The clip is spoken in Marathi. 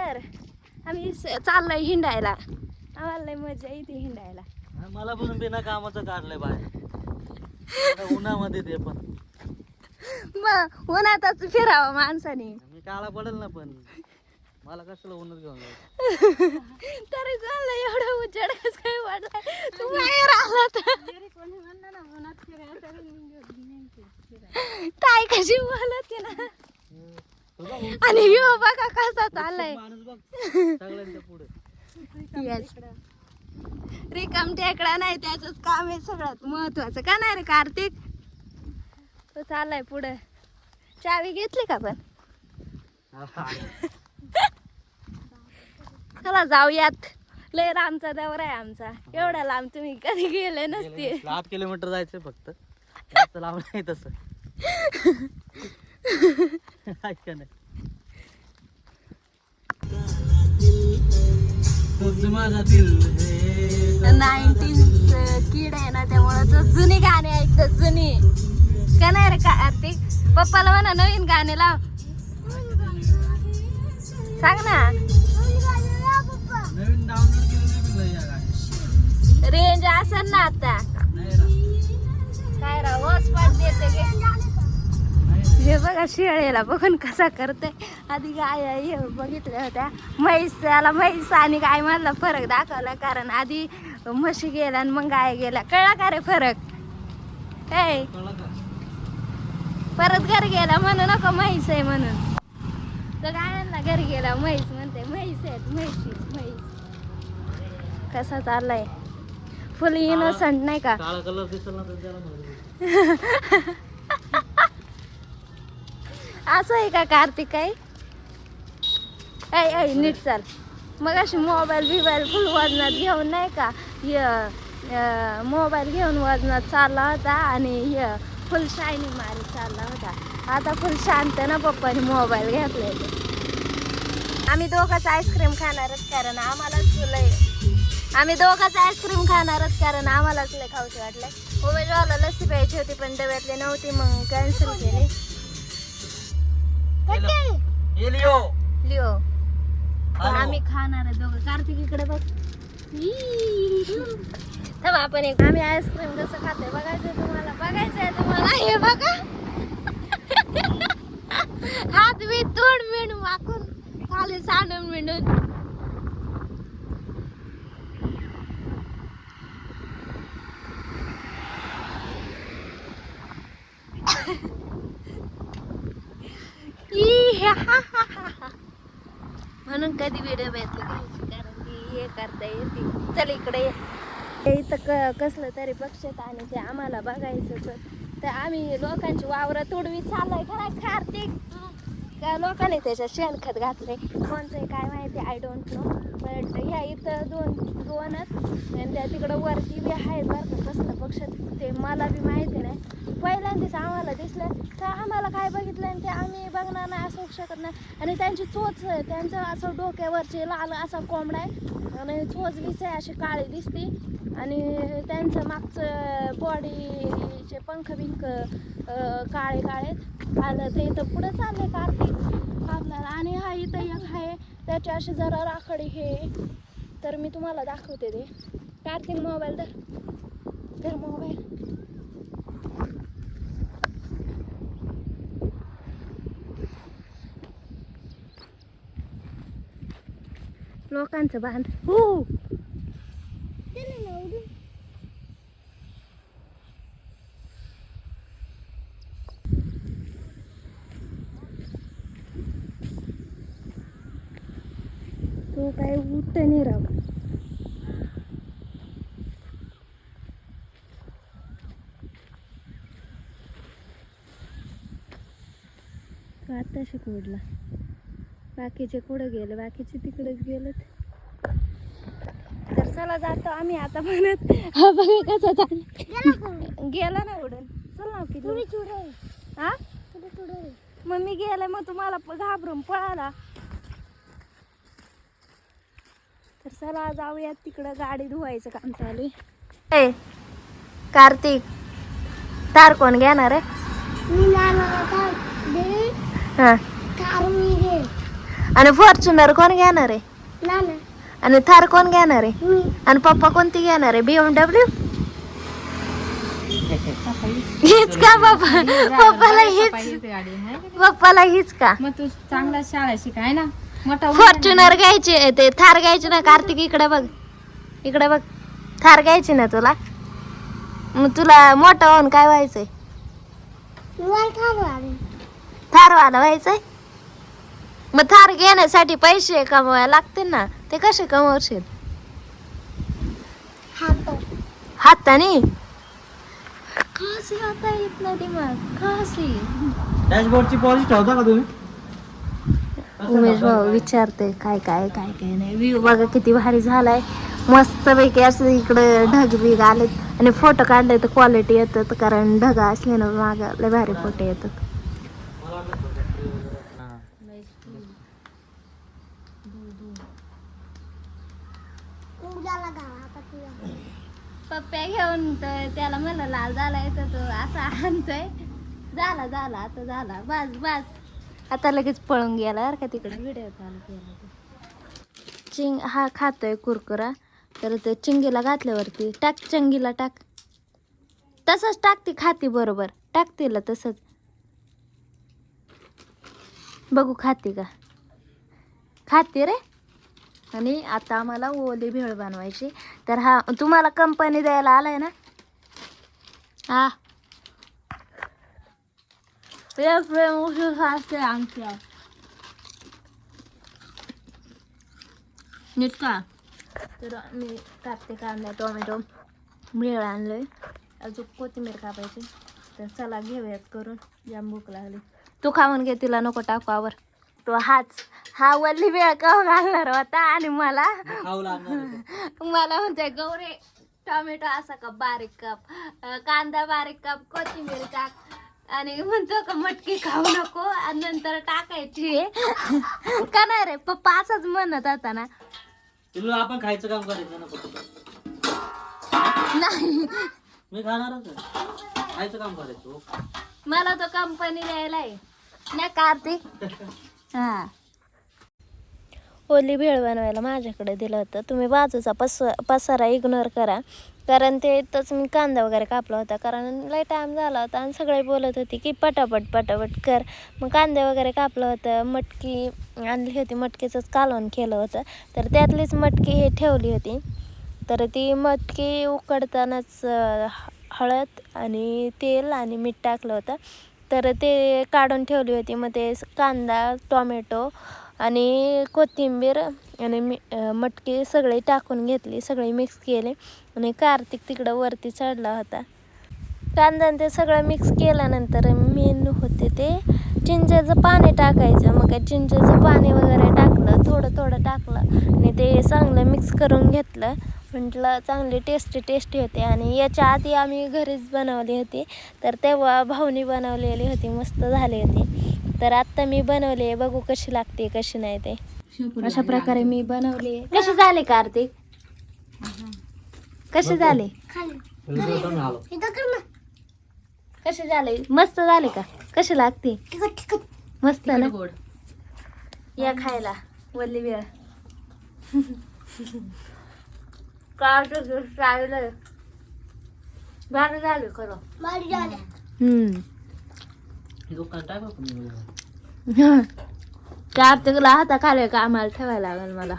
तर आम्ही चाललोय हिंडायला. आम्हाला लय मजा येते हिंडायला. मला पण बिना कामाचं काढलंय बाहेर उन्हामध्ये ते पण. मग उन्हातच फिरावं माणसाने. मी काळा पडेल ना पण मला कसलं उन्हात घेऊन जायचं. तरी चाललंय एवढं उजेड कसं काय वाटलं तू बाहेर आला तर काय कशी बोलत ना. आणि यो बघा कसा चाललाय माणूस बघ सगळ्यांच्या पुढे. Yes. रिकाम टेकडा नाही त्याच काम आहे सगळ्यात महत्वाचं का नाही रे कार्तिक. तो चाललाय पुढे. चावी घेतली का पण. चला जाऊयात. लय लांबचा दौरा आहे आमचा. एवढा लांब तुम्ही कधी गेले नसते. 8 किलोमीटर जायचंय फक्त. जास्त लांब नाही तसं. ऐका नाही. The 19s किड आहे ना त्यामुळे तो जुनी गाणी ऐकतात जुनी का नाही रे कार्तिक. पप्पाला म्हणा नवीन गाणे लाव. सांग ना. नवीन डाउनलोड केलं रेंज असेल ना आता. काय राव हॉटस्पॉट देते गे. हे बघा शिळेला बघून कसा करते. आधी गाय हे बघितल्या होत्या म्हैस. त्याला म्हैस आणि गाय मधला फरक दाखवला कारण आधी म्हशी गेल्या आणि मग गाय गेल्या. कळला का रे फरक. हे परत घरी गेला म्हणू नको म्हैस आहे म्हणून. तर गायांना घरी गेला म्हैस म्हणते. म्हैस आहेत म्हैशी म्हैस. कसा चाललाय फुल इनोसंट नाही का. काळा कलर दिसला ना तर त्याला म्हणून. असं आहे का कार्तिक. काय ऐ नीट चाल. मग अशी मोबाईल फुल वजनात घेऊन नाही का. मोबाईल घेऊन वजनात चालला होता आणि फुल शायनिंग मारी चालला होता. आता फुल शांत ना पप्पाने मोबाईल घेतलेले. आम्ही दोघंच आईस्क्रीम खाणारच कारण आम्हालाच लय. आम्ही दोघंच आईस्क्रीम खाणारच कारण आम्हालाच लय खाऊशी वाटलंय. उमेदवारला लस्सी प्यायची होती पण डब्यातली नव्हती मग कॅन्सल केली. लिओ पण आम्ही खाणार आहे दोघं. कार्तिक इकडे बघ. तर आपण एक आम्ही आईस्क्रीम कसं खाते बघायचंय तुम्हाला. बघायचंय तुम्हाला. हे बघा हात मी तोंड मिळून वाकून खाली सांडून मिळून. म्हणून कधी व्हिडिओ बघितली घ्यायची कारण ती हे करता येते. चल इकडे ये. इथं कसलं तरी पक्षात आणि ते आम्हाला बघायचंच. तर आम्ही लोकांची वावरं तुडवी चाललोय खरा कार्तिक. का लोकांनी त्याच्यात शेणखत घातलंय कोणचंही काय माहिती आय डोंट नो. बट ह्या इथं दोनच आणि त्या तिकडं वरती बी आहेत बरं का कसलं पक्षात ते मला बी माहिती नाही. पहिल्यांदाच आम्हाला दिसलं तर आम्हाला काय बघितलं आणि ते आम्ही बघणार नाही असं होऊ शकत नाही. आणि त्यांची चोच त्यांचं असं डोक्यावरचे लाल असा कोंबडा आहे आणि चोच बीच आहे अशी काळी दिसते आणि त्यांचं मागचं बॉडीचे पंख बिंक काळे आलं ते इथं पुढं चालले कार्तिक आपल्याला. आणि हा इथं एक आहे त्याची अशी जरा राखडी हे तर मी तुम्हाला दाखवते ते. कार्तिक मोबाईल धर मोबाईल. लोकांचं बांध हो. तो काय उठ नाही राव. आता शिकवडला. बाकीचे कुठं गेले. बाकीचे तिकडेच गेलेत. तर चला जातो आम्ही आता म्हणत. हा बघा कसं चाललं. गेला ना उडून. चल ना किती हा मग मी गेला मग तुम्हाला घाबरून पळाला. तर चला जाऊयात तिकडं. गाडी धुवायचं काम चालू आहे. कार्तिक तार कोण घेणार आहे. आणि फॉर्च्युनर कोण घेणार आहे? आणि थार कोण घेणार आहे? आणि पप्पा कोणती घेणार आहे? BMW? हीच का पप्पा? पप्पाला हीच, पप्पाला हीच का? मग तू चांगला शाळा शिकाय ना, मोठा फॉर्च्युनर घ्यायची, ते थार घ्यायची ना. कार्तिक इकडे बघ, इकडे बघ. थार घ्यायची ना तुला. मग तुला मोठा होऊन काय व्हायचंय? थारवाला व्हायचंय. मग थार घेण्यासाठी पैसे कमवायला लागतील ना. ते कसे कमवशील? हाताने. कसे हाता येत नाही दिमाग कसे? डॅशबोर्डची पॉलिश ठेवता का तुम्ही? उमेश भाऊ विचारते काय काय काय काय नाही. व्ह्यू बघा किती भारी झालाय. मस्त पैकी असं इकडे ढग बिग आलेत आणि फोटो काढले तर क्वालिटी येतात, कारण ढग असले ना माग लय भारी फोटो येतात. पप्प्या घेऊन तर त्याला म्हणलं लाल झालाय तर तो असा आणतोय. झाला झाला आता झाला बस बस. आता लगेच पळून गेला बरं का तिकडे. व्हिडिओ चालू केला. चिंग हा खातोय कुरकुरा. तर ते चिंगीला घातल्यावरती टाक, चिंगीला टाक. तसंच टाकते, खाती बरोबर. टाक तिला तसंच. बघू खाते का? खाते रे. आणि आता आम्हाला ओली भेळ बनवायची. तर हा तुम्हाला कंपनी द्यायला आलाय ना. हा असते आमच्या नीट का. तर मी कापते कांदा, टोमॅटो, भेळ आणलोय. अजून कोथिंबीर कापायची. तर चला घेऊयात करून. जाम भूक लागली. तू खाऊन घे, तिला नको टाकावर. तो हा वल्ली वेळ का घालणार होता आणि मला खाऊ लागणार आहे. मला म्हणते गौरे टोमॅटो असा काप, बारीक काप, कांदा बारीक काप, कोथिंबीर टाक. आणि म्हणतो का मटकी खाऊ नको आणि नंतर टाकायची का नाही रे पप्पा असंच म्हणत होता ना. तुला आपण खायचं काम करायचं ना फक्त. नाही मी खाणारच आहे. खायचं काम करायचं. मला तो कंपनी द्यायला आहे ना कार्तिक. हा ओली भेळ बनवायला माझ्याकडे दिलं होतं. तुम्ही बाजूचा पसारा इग्नोर करा, कारण ते इथंच मी कांदा वगैरे कापला होता. कारण लय टाईम झाला होता आणि सगळे बोलत होते की पटापट पटापट कर. मग कांदे वगैरे कापलं होतं. मटकी आणली होती, मटकीचंच कालवण केलं होतं. तर त्यातलीच मटकी हे ठेवली होती. तर ती मटकी उकडतानाच हळद आणि तेल आणि मीठ टाकलं होतं. तर ते काढून ठेवली होती. मग ते कांदा, टोमॅटो आणि कोथिंबीर आणि मटकी सगळी टाकून घेतली, सगळी मिक्स केली. आणि कार्तिक तिकडं वरती चढला होता. कांदा ते सगळं मिक्स केल्यानंतर मेनू होते ते चिंचेचं पाणी टाकायचं. मग चिंचेचं पाणी वगैरे टाकलं, थोडं थोडं टाकलं आणि ते चांगलं मिक्स करून घेतलं. म्हटलं चांगली टेस्टी होते. आणि याच्या आधी आम्ही घरीच बनवली होती. तर तेव्हा भाऊनी बनवलेली होती, मस्त झाली होती. तर आत्ता मी बनवली आहे, बघू कशी लागते कशी नाही ते. अशा प्रकारे मी बनवली आहे. कशी झाली कार्तिक? कशी झाली? कशी झाली? मस्त झाली का? कशी लागते? मस्त ना. या खायला वल्ली वेळ. भारी झाली खरं. दुकान टाका तुम्ही. कार्तिकला हाता खाली का आम्हाला ठेवायला लागेल मला.